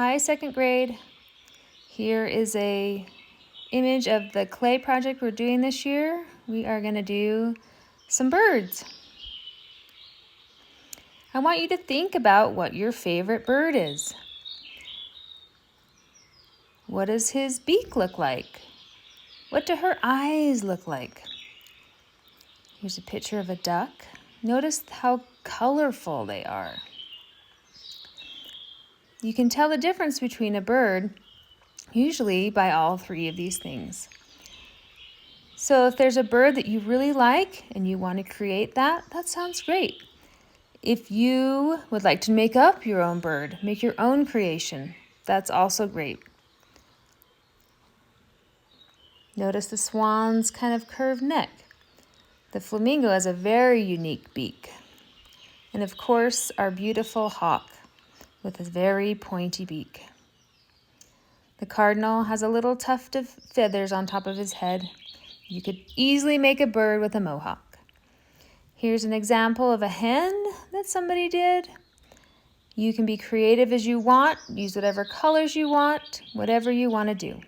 Hi, second grade. Here is a image of the clay project we're doing this year. We are going to do some birds. I want you to think about what your favorite bird is. What does his beak look like? What do her eyes look like? Here's a picture of a duck. Notice how colorful they are. You can tell the difference between a bird usually by all three of these things. So if there's a bird that you really like and you want to create that sounds great. If you would like to make up your own bird, make your own creation, that's also great. Notice the swan's kind of curved neck. The flamingo has a very unique beak. And of course, our beautiful hawk with a very pointy beak. The cardinal has a little tuft of feathers on top of his head. You could easily make a bird with a mohawk. Here's an example of a hen that somebody did. You can be creative as you want, use whatever colors you want, whatever you want to do.